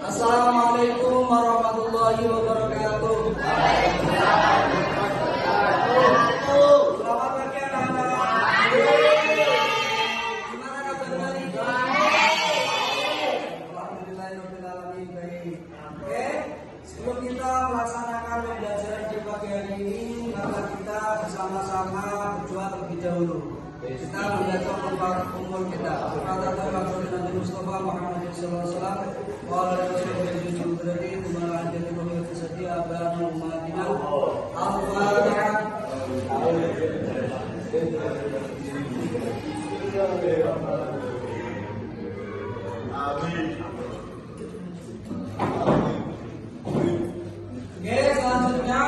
Assalamualaikum warahmatullahi wabarakatuh. Selamat pagi anak-anak. Gimana kabar hari ini? Alhamdulillahirobbilalamin, baik. Oke, sebelum kita melaksanakan pembelajaran di pagi hari ini, maka kita bersama-sama berdoa terlebih dahulu. Kita membaca umur kita. Kata Nabi Mustafa Muhammad SAW, "Qala Rasulullah Jubrati tumalan jadi pemilik sedia abana umatina al-Fatihah." Amin. Oke, selanjutnya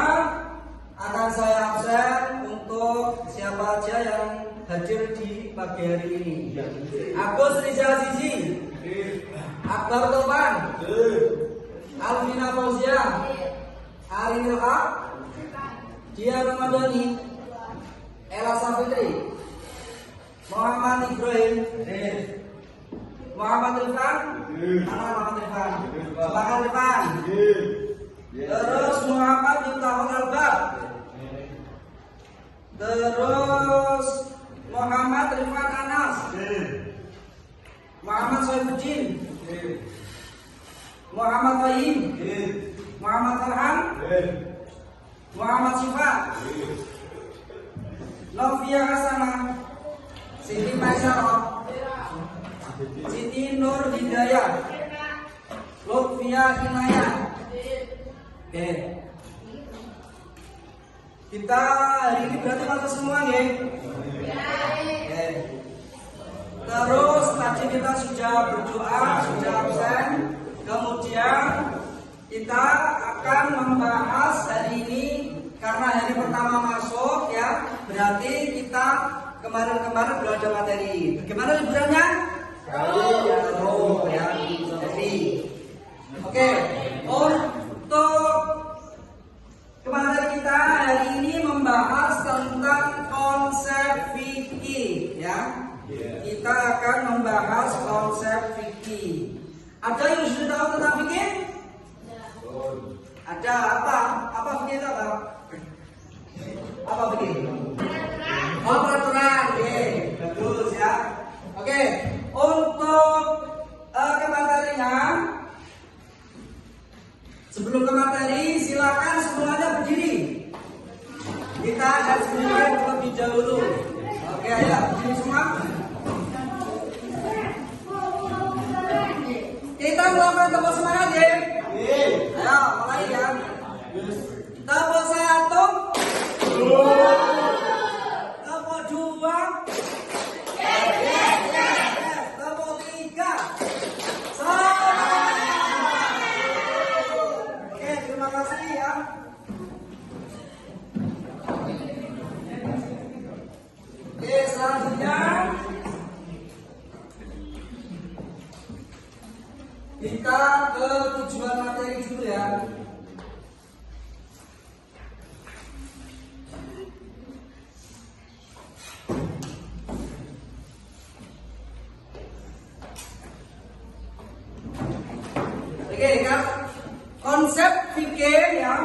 akan saya absen untuk siapa aja yang hadir di pagi hari ini. Agus Rizal Zizi, Akbar Topan, Alvina Fauzia, Arinil Haq, Dia Ramadhani, Ella Safitri, Muhammad Ibrahim, Muhammad Rifan, Muhammad Rifan, Muhammad Rifan, terus Muhammad Miftahul Albab, terus Muhammad Rifan Anas, Muhammad Soifuddin, Muhammad Wahim, Muhammad Farhan, Muhammad Syifa, Novia Hasanah, Siti Maisarah, Siti Nur Hidayah, Lutfia Inayah. Oke. Kita hari ini berarti masuk semua ya? Oke. Terus tadi kita sudah berdoa, sudah absen. Kemudian kita akan membahas hari ini karena hari pertama masuk ya. Berarti kita kemarin belum ada materi. Bagaimana liburannya? Jauh ya. Oke. Untuk kemarin kita hari ini membahas tentang konsep fikih ya. Kita akan membahas konsep fikih. Ada yang sudah tahu tentang fikih? Ada apa? Apa fikih itu apa? Apa fikih? Oh, peraturan. Oke, bagus ya. Oke, untuk ke materinya. Sebelum ke materi, silakan semuanya berdiri. Kita akan semuanya terlebih dahulu. Oke, ayo berdiri semua. Kita melakukan tepuk semangat ya. Ayo, mulai ya. Tepuk 1, tepuk 2, tepuk 3. Oke, terima kasih ya. Oke, selanjutnya kita ke tujuan materi dulu ya. Oke, kan konsep fikih ya.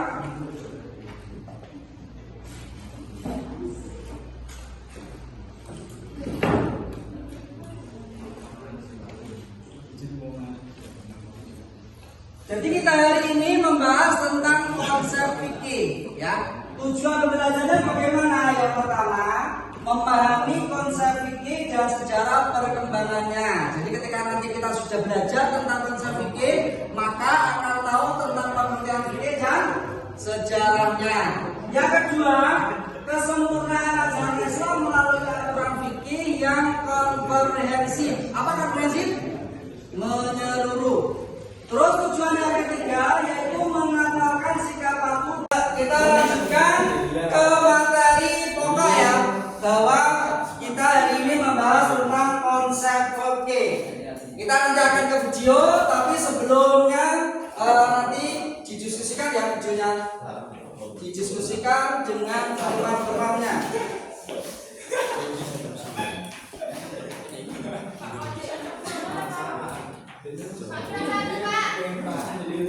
Jadi kita hari ini membahas tentang konsep fikih ya. Tujuan pembelajarannya bagaimana? Yang pertama, memahami konsep fikih dan sejarah perkembangannya. Jadi ketika nanti kita sudah belajar tentang konsep fikih, maka akan tahu tentang pengertian fikih dan sejarahnya. Yang kedua, kesempurnaan ajaran Islam melalui aturan fikih yang komprehensif. Apa komprehensif? Menyeluruh. Terus tujuan yang ketiga yaitu mengamalkan sikap patuh. Kita lanjutkan ke materi pokok ya, bahwa kita hari ini membahas tentang konsep fikih. Kita nanti akan ke video, tapi sebelumnya nanti didiskusikan ya videonya, didiskusikan dengan teman-temannya. Oke,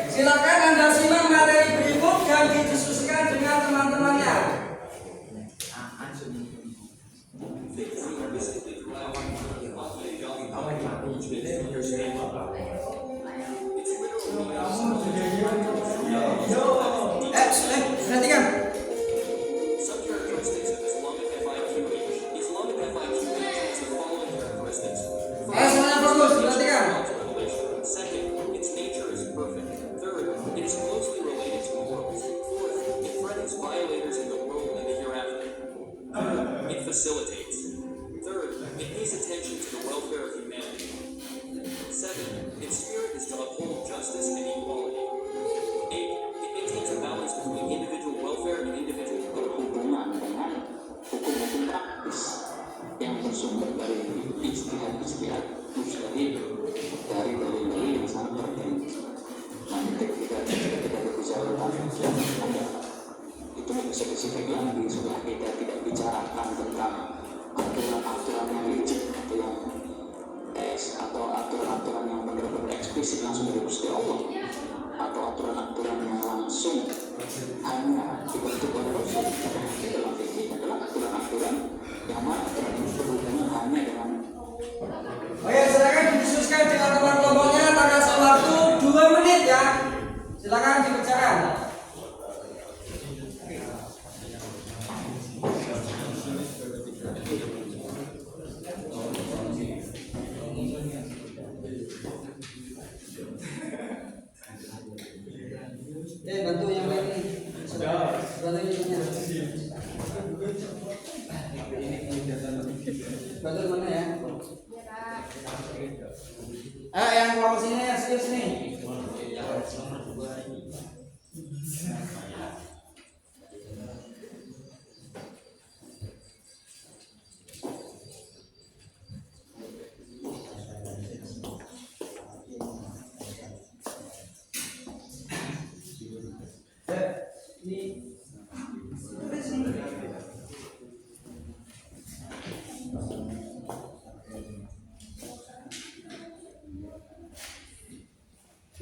silakan Anda simak materi berikut dan didiskusikan dengan teman-temannya. Perhatikan. Semuanya fokus, perhatikan. It facilitates. Third, it pays attention to the welfare of humanity. 7, its spirit is to uphold justice and equality. 8, it maintains a balance between individual welfare and individual growth. Hubungan dengan hukum-hukum praktis yang bersumber dari istihad-istihad mujtahid dari dalil-dalil yang sangat penting. Nanti ketika kita berbicara tentang ada itu spesifik lagi supaya kita tidak bicarakan tentang aturan-aturan yang rigid atau yang atau aturan-aturan yang benar-benar eksplisit langsung dari Gusti Allah atau aturan-aturan yang langsung hanya dibentuk oleh Rasul. Dalam fikih adalah aturan-aturan yang mana aturan itu berhubungan hanya dengan. Oke, silakan didiskusikan dengan teman kelompoknya. Tanggal waktu 2 menit ya. Silakan dikerjakan. Bantu yang lain nih. Bantu bantu mana ya? Yang kelompok sini ya, serius nih.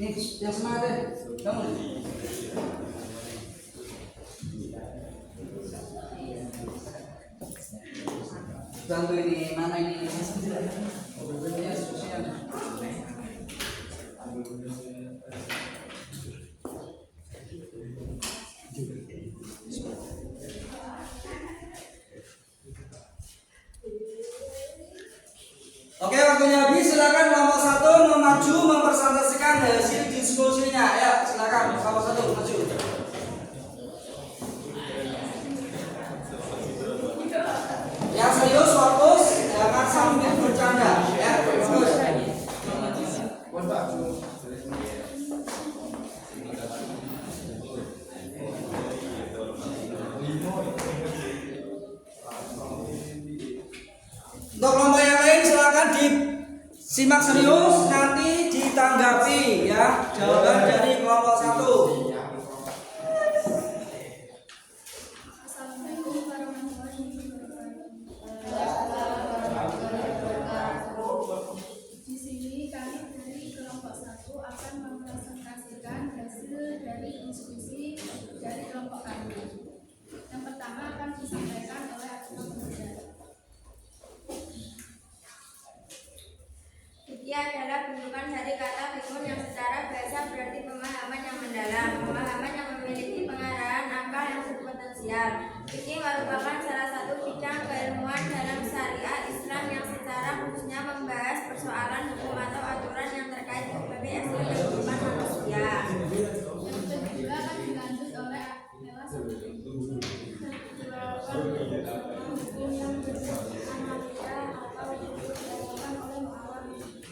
Nih, yang semangat deh. Kamu. Bantu ini, mana ini? Ya, sosial. Oke, waktunya habis. Silakan kelompok 1 memaju mempresentasikan hasil diskusinya. Ya, silakan kelompok 1 maju. Yang serius fokus, jangan sambil bercanda. Ya, fokus. Untuk kelompok yang lain silakan disimak serius, nanti ditanggapi ya jawaban dari kelompok 1. Assalamualaikum warahmatullahi wabarakatuh. Di sini kami dari kelompok 1 akan mempresentasikan hasil dari diskusi dari kelompok kami. Yang pertama akan disampaikan oleh Agung Pemuda. Fikih adalah bentukan dari kata fikun yang secara bahasa berarti pemahaman yang mendalam, pemahaman yang memiliki pengarahan akal yang berpotensial. Fikih merupakan salah satu bidang keilmuan dalam syariat Islam yang secara khususnya membahas persoalan hukum atau aturan yang terkait berbagai aspek kehidupan manusia. Yang kedua akan dilanjut oleh Nela Sabri. Hukum yang bersifat analisa atau dilakukan oleh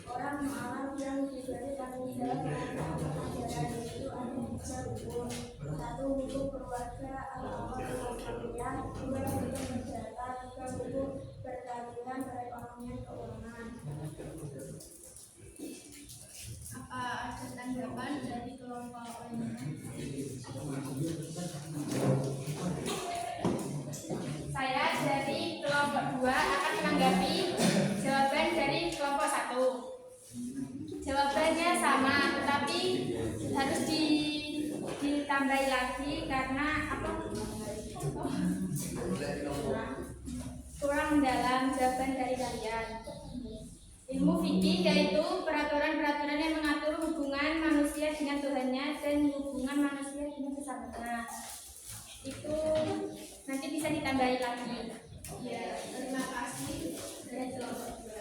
orang mu'alaf yang diberi tanggung jawab mengenai ajaran yaitu analisa hukum. 1. Hukum keluarga al-awal al-familia. 2. Hukum perdata. 3. Hukum pertanian, perekonomian, keuangan. Apa ada tanggapan dari kelompok Saya dari kelompok 2 akan menanggapi jawaban dari kelompok 1. Jawabannya sama, tetapi harus ditambahi lagi karena apa? Kurang mendalam jawaban dari kalian. Ilmu fikih yaitu peraturan-peraturan yang mengatur hubungan manusia dengan Tuhannya dan hubungan manusia dengan sesamanya. Itu nanti bisa ditambahi lagi. Ya, terima kasih. Dari kelompok 2.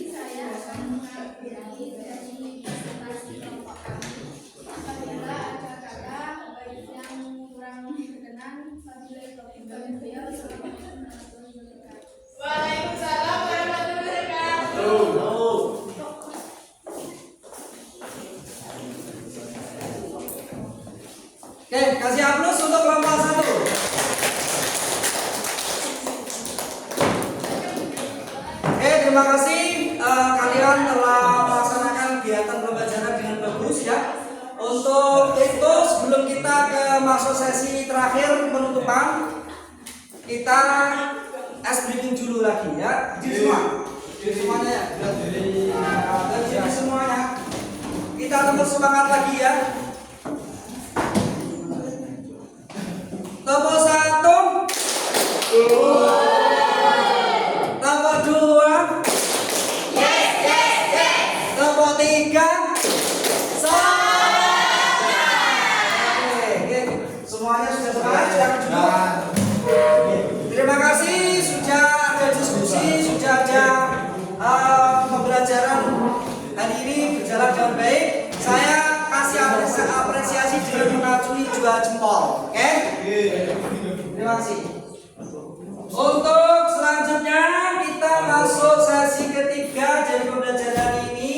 Saya akan mengambil dari presentasi kelompok kami. Apabila ada kata yang kurang berkenan, wabillahi taufiq wal hidayah. Waalaikumsalam warahmatullahi wabarakatuh. Oke, kasih aplaus untuk kelompok 1. Oke, terima kasih kalian telah melaksanakan kegiatan pembelajaran dengan bagus ya. Untuk itu sebelum kita ke masuk sesi terakhir penutupan, kita briefing dulu lagi ya. Jadi semuanya ya. Jadi semuanya. Kita tepuk semangat lagi ya. Tepuk 1. Tepuk 2. Tepuk 3. Semuanya sudah semangat, sudah duduk. Terima kasih sudah ada diskusi, sudah ada pembelajaran hari ini berjalan dengan baik. Saya kasih apresiasi dengan mengacungi 2 jempol. Oke? Terima kasih. Untuk selanjutnya kita masuk sesi ketiga dari pembelajaran hari ini.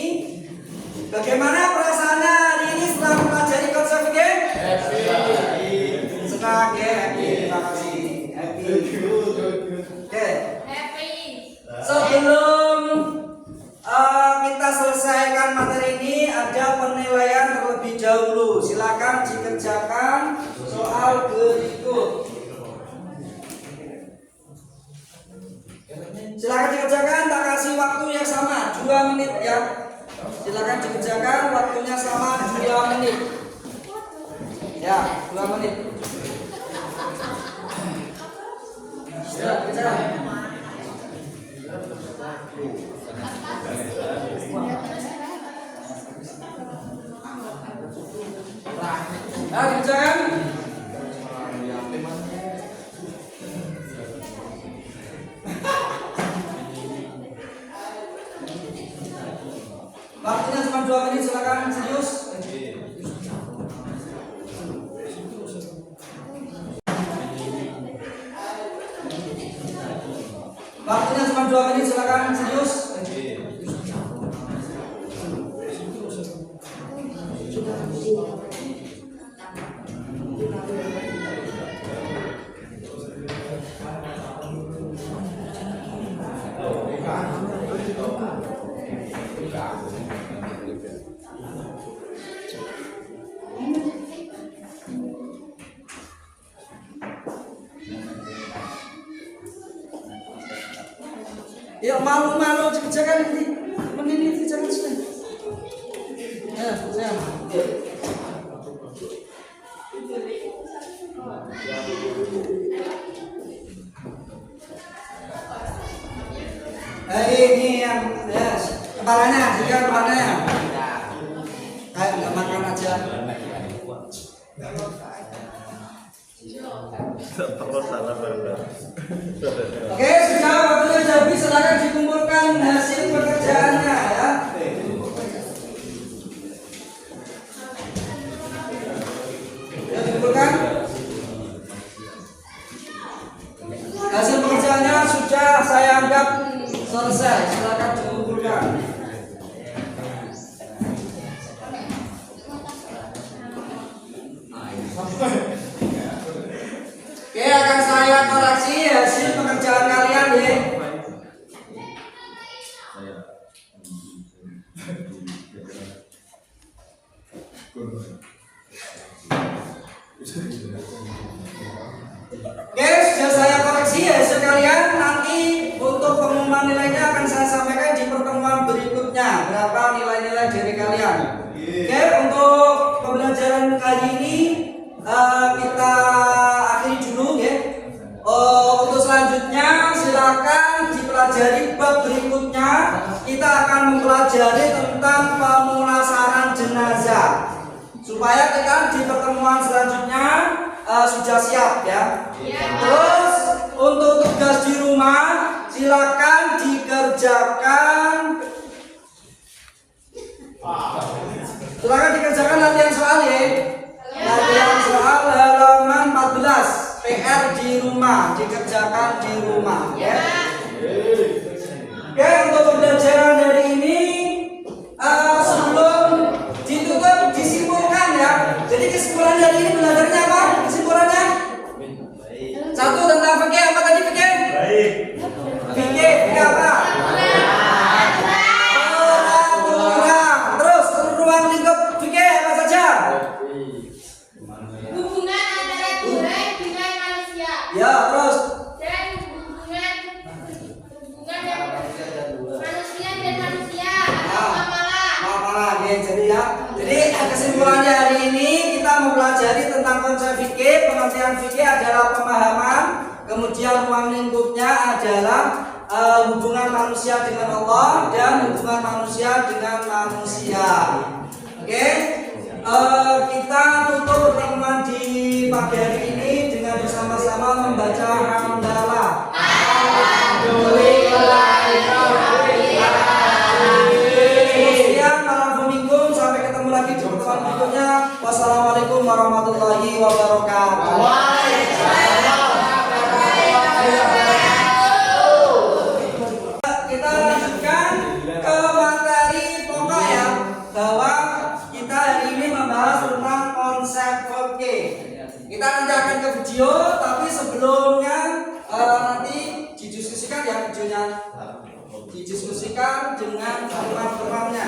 Bagaimana perasaan hari ini setelah mempelajari konsep fikih? Senang ya, happy. Terima kasih. Happy. Oke. Happy. Sebelum kita selesaikan materi ini, ada penilaian terlebih dahulu. Silakan dikerjakan soal berikut. Silakan dikerjakan, tak kasih waktu yang sama 2 menit ya. Silakan dikerjakan, waktunya sama 2 menit. Ya, 2 menit. Ya, kerjakan. Nah, dikerjakan. Waktunya cuma 2 menit, silakan serius. Waktunya cuma 2 menit, silakan serius. Ya malu-malu kerjakan nanti menit kerjakan sudah. Ya, saya. Ini yang kepalanya, juga kepalanya. Kayak nggak makan aja. Oke, sudah waktunya sudah habis, silakan dikumpulkan hasil pekerjaannya ya. Ya, dikumpulkan. Hasil pekerjaannya sudah saya anggap selesai, silakan dikumpulkan. Oke, akan saya koreksi hasil pekerjaan kalian ya. Oke, sudah saya koreksi ya sekalian. Nanti untuk pengumuman nilainya akan saya sampaikan di pertemuan berikutnya. Berapa nilai-nilai dari kalian? Oke, untuk pembelajaran kali ini kita akhiri dulu ya. Untuk selanjutnya silakan dipelajari bab berikutnya. Kita akan mempelajari tentang pemulasaran jenazah supaya kita di pertemuan selanjutnya sudah siap ya. Terus untuk tugas di rumah silakan dikerjakan. Silakan dikerjakan latihan soal ya. Latihan soal halaman 14. PR di rumah dikerjakan di rumah ya. Oke, untuk pembelajaran hari ini sebelum ditutup disimpulkan ya. Jadi kesimpulan dari ini belajarnya apa? Kesimpulannya satu tentang fikih apa tadi fikih? Fikih apa? Peraturan. Terus ruang lingkup fikih apa saja? Hubungan antara Tuhan dengan manusia Ya, terus dan hubungan manusia dan manusia atau amalan. Maaf ya, jadi kesimpulannya hari ini kita mempelajari tentang konsep fikih. Pengertian fikih adalah pemahaman, kemudian ruang lingkupnya adalah hubungan manusia dengan Allah dan hubungan manusia dengan manusia. Oke, kita tutup pertemuan di pagi hari ini dengan bersama-sama membaca hamdalah. Sampai ketemu lagi di pertemuan berikutnya. Wassalamualaikum warahmatullahi wabarakatuh. Kita lanjutkan ke materi pokok ya, bahwa kita hari ini membahas tentang konsep fikih. Kita nanti akan ke video, tapi sebelumnya nanti didiskusikan ya videonya, didiskusikan dengan teman-temannya.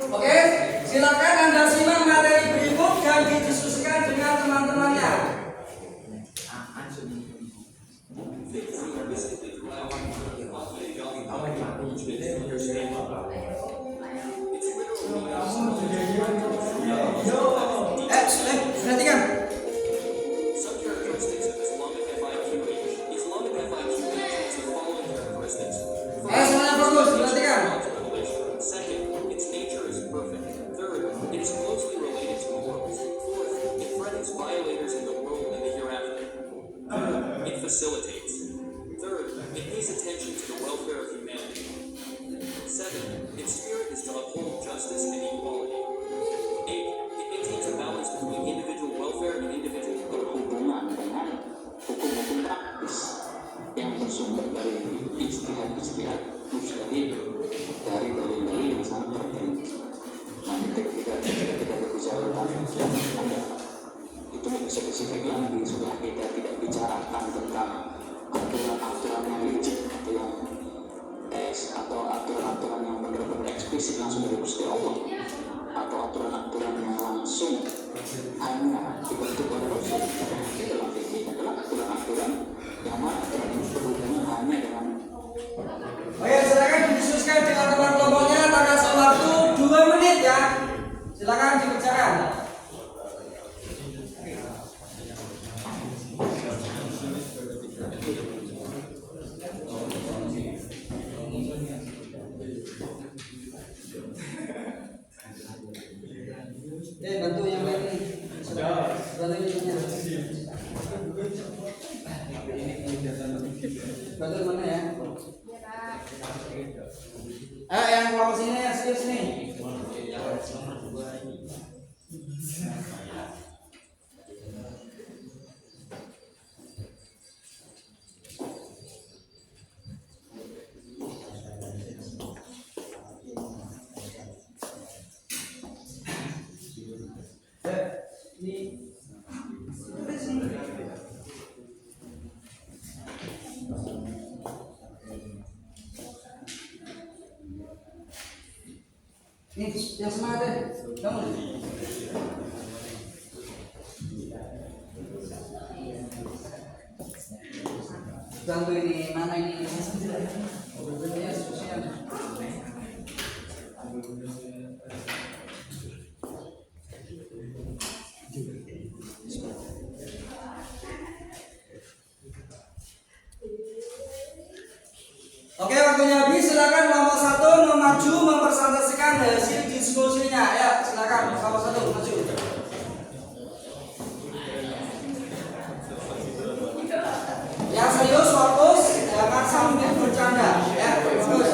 Oke, silakan Anda simak materi berikut dan didiskusikan dengan teman-temannya. Perhatikan. Some characteristics of Islamic FIQ is the following characteristics. Semuanya fokus, perhatikan. Second, its nature is perfect. Third, it is closely related to morals. Fourth, it threatens violators in the world and the hereafter. It facilitates. Third, it pays attention to the welfare of humanity. Seven, its spirit is to uphold justice and equality. 8, it maintains a balance between individual welfare and individual growth. Berhubungan dengan hukum-hukum praktis yang bersumber dari ijtihad mujtahid dari dalil-dalil yang sangat tertentu. Nanti ketika kita berbicara tentang ada itu lebih spesifik lagi, sudah kita tidak bicarakan tentang aturan-aturan yang rigid atau yang atau aturan-aturan yang benar-benar eksplisit langsung dari Gusti Allah, atau aturan-aturan yang langsung hanya dibentuk oleh Rasul. Tapi dalam fikih adalah aturan-aturan yang mana aturan itu berhubungan hanya dengan. Oke, silakan didiskusikan dengan teman kelompoknya. Tanggal waktu 2 menit ya. Silakan dikerjakan. Bantu yang lain nih. Bantu ininya. Bantu mana ya? Yang kelompok sini ya, sini. Nih, yang semangat deh. Kamu. Bantu ini, mana ini? Ya, sosial. Oke, waktunya habis. Silakan kelompok 1 maju mempresentasikan hasil diskusinya. Ya, silakan kelompok 1 maju. Yang serius fokus, jangan sambil bercanda. Ya, fokus.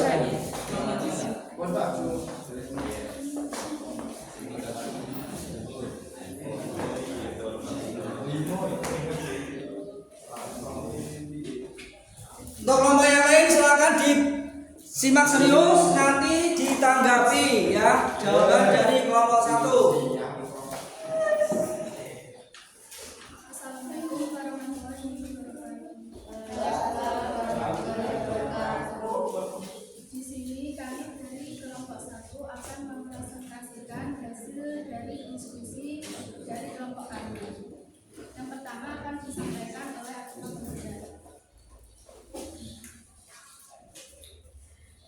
Untuk kelompok yang lain silakan disimak serius, nanti ditanggapi ya jawaban dari kelompok 1. Assalamualaikum warahmatullahi wabarakatuh. Di sini kami dari kelompok 1 akan mempresentasikan hasil dari diskusi dari kelompok kami. Yang pertama akan disampaikan oleh Akmal Pengajar.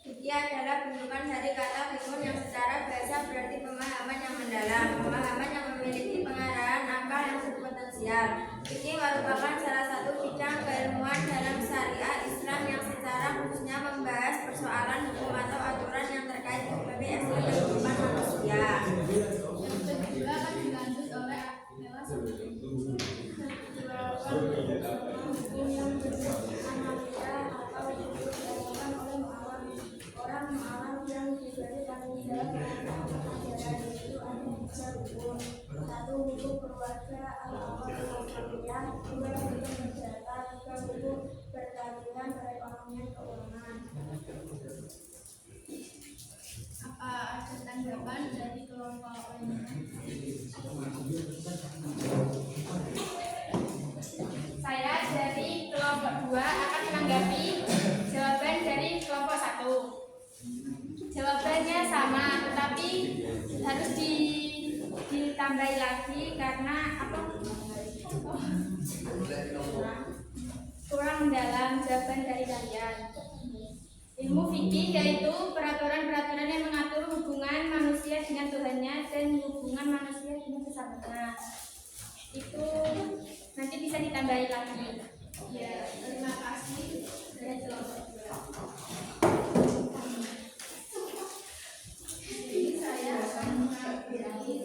Fikih adalah bentukan dari kata fikun yang secara bahasa berarti pemahaman yang mendalam, pemahaman yang memiliki pengarahan akal yang berpotensial. Fikih merupakan salah satu bidang keilmuan dalam syariat Islam yang secara khususnya membahas persoalan hukum atau aturan yang terkait berbagai aspek kehidupan manusia. Yang kedua akan dilanjut oleh Akmela seperti ini. Hukum yang beranalisa atau dilakukan oleh orang mu'alaf yang diberi tanggung jawab terhadap ajaran, yaitu ada 3 hukum. 1. Hukum keluarga atau keluarga, 2. Hukum perdata, 3. Hukum pertanian, perekonomian, keuangan. Apa ada tanggapan dari kelompok lainnya? Saya dari kelompok 2 akan menanggapi jawaban dari kelompok 1. Jawabannya sama, tetapi harus ditambahi lagi karena apa? Kurang mendalam jawaban dari kalian. Ilmu fikih yaitu peraturan-peraturan yang mengatur hubungan manusia dengan Tuhannya dan hubungan manusia dengan sesamanya. Itu nanti bisa ditambahi lagi. Ya, terima kasih dari kelompok 2. Ini saya akan mengambil dari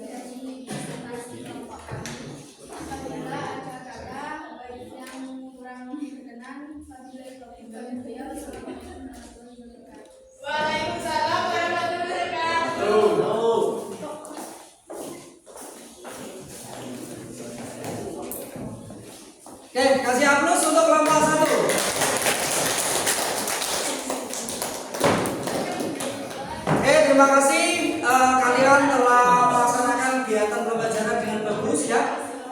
presentasi kelompok kami. Apabila ada kata yang kurang berkenan, wabillahi taufiq wal hidayah. Waalaikumsalam warahmatullahi wabarakatuh. Oke, kasih aplaus untuk kelompok 1. Oke, terima kasih kalian telah melaksanakan kegiatan pembelajaran dengan bagus ya.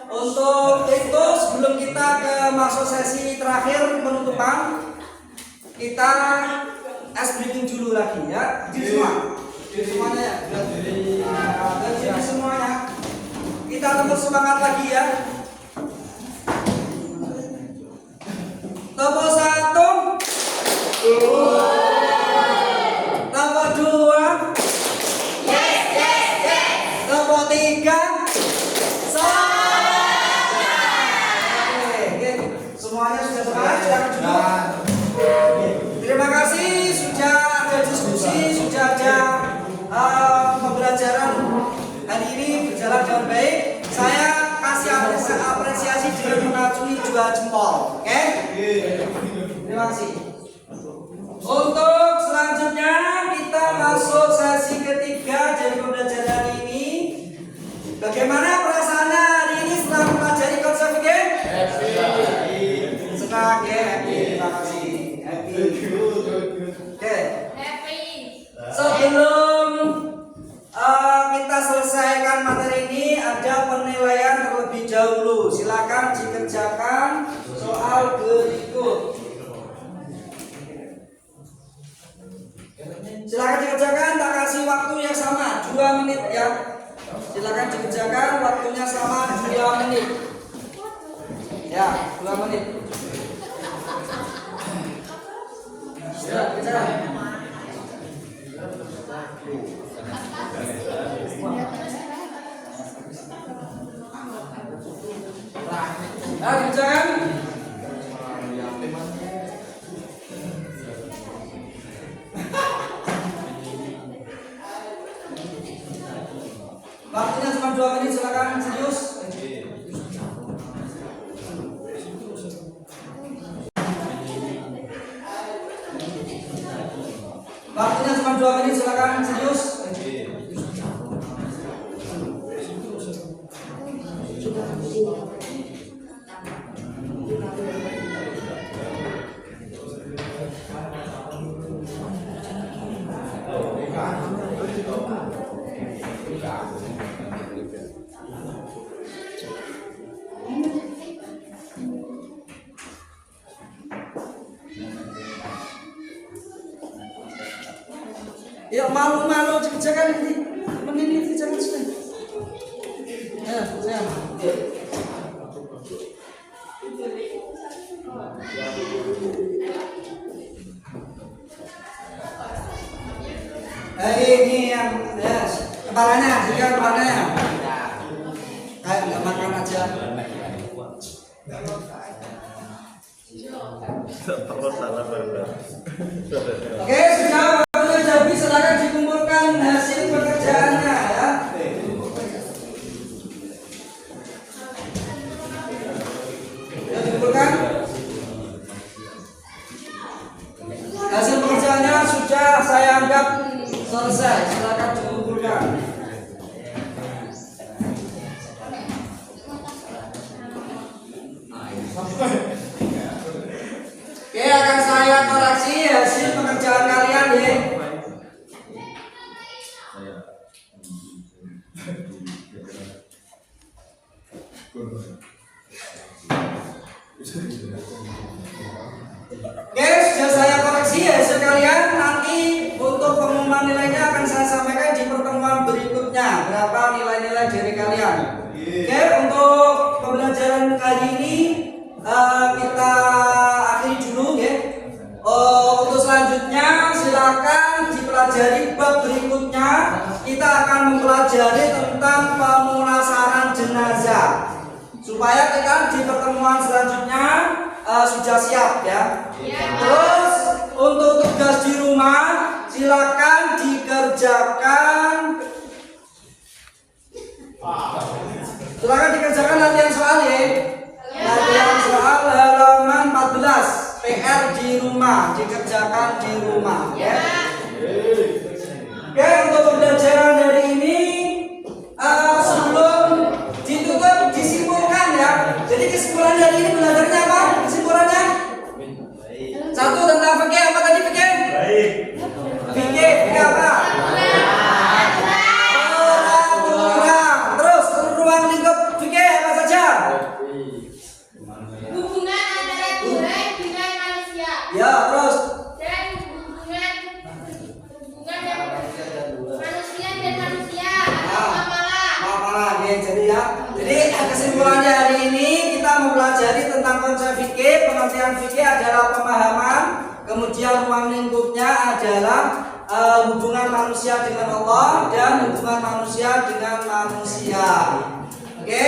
Untuk itu sebelum kita ke masuk sesi terakhir penutupan, kita briefing dulu lagi ya. Jadi semua, jadi semuanya ya. Jadi semuanya. Kita tepuk semangat lagi ya. Tepuk 1. Tepuk 2. Tepuk 3. Oke, semuanya sudah semangat, silakan duduk. Terima kasih sudah ada diskusi, sudah ada pembelajaran hari ini berjalan dengan baik. Saya kasih apresiasi dengan mengacungi 2 jempol. Oke? Terima kasih. Untuk selanjutnya kita masuk sesi ketiga dari pembelajaran ini. Bagaimana perasaannya hari ini setelah mempelajari konsep fikih? Senang ya, happy. Terima kasih. Happy. Oke. Happy. Sebelum kita selesaikan materi ini, ada penilaian terlebih dahulu. Silakan dikerjakan soal berikut. Silakan dikerjakan, tak kasih waktu yang sama 2 2 menit, silakan serius. Waktunya cuma 2 menit, silakan serius. Ya malu-malu kerjakan ini menit jangan sudah. Ya, saya. Ini yang kepalanya, juga kepalanya. Kayak nggak makan aja. Oke, sudah waktunya jadi, silakan dikumpulkan hasil pekerjaannya ya. Ya, dikumpulkan. Hasil pekerjaannya sudah saya anggap selesai, silakan dikumpulkan. Oke, akan saya koreksi hasil pekerjaan kalian ya. Oke, sudah saya koreksi hasil kalian. Nanti untuk pengumuman nilainya akan saya sampaikan di pertemuan berikutnya. Berapa nilai-nilai dari kalian? Oke, untuk pembelajaran kali ini kita akhiri dulu ya. Untuk selanjutnya silakan dipelajari bab berikutnya. Kita akan mempelajari tentang pemulasaran jenazah supaya kita di pertemuan selanjutnya sudah siap ya. Terus untuk tugas di rumah silakan dikerjakan. Silakan dikerjakan latihan soal ya. Latihan soal halaman 14. PR di rumah dikerjakan di rumah ya. Oke, untuk pembelajaran hari ini sebelum ditutup disimpulkan ya. Jadi kesimpulan dari ini belajarnya apa? Kesimpulannya? Satu, tentang fikih apa tadi fikih? Baik. Fikih apa? Peraturan. Terus ruang lingkup fikih apa saja? Hubungan antara Tuhan dengan manusia. Ya, terus Dan hubungan manusia dan manusia atau muamalah. Jadi kesimpulannya hari ini kita mempelajari tentang konsep fikih. Pengertian fikih adalah pemahaman, kemudian ruang lingkupnya adalah hubungan manusia dengan Allah dan hubungan manusia dengan manusia. Oke,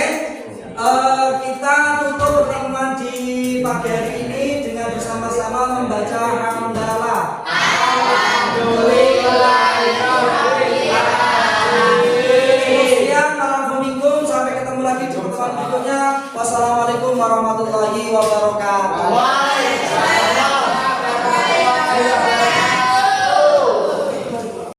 kita tutup pertemuan di pagi hari ini dengan bersama-sama membaca hamdalah.